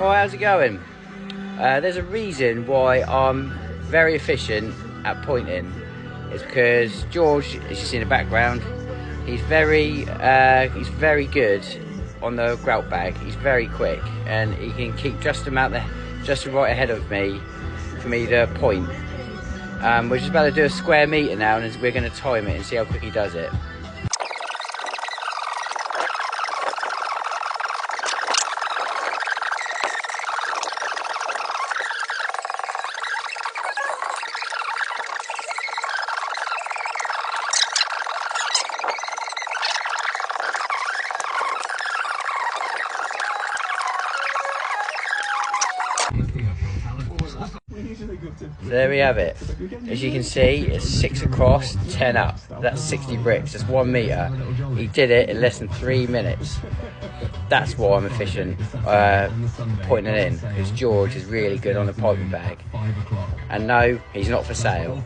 Well, how's it going? There's a reason why I'm very efficient at pointing. It's because George, as you see in the background, he's very good on the grout bag. He's very quick, and he can keep just right ahead of me for me to point. We're just about to do a square meter now, and we're going to time it and see how quick he does it. So there we have it. As you can see, it's 6 across, 10 up. That's 60 bricks. That's 1 meter. He did it in less than 3 minutes. That's why I'm efficient pointing it in, because George is really good on the piping bag. And no, he's not for sale.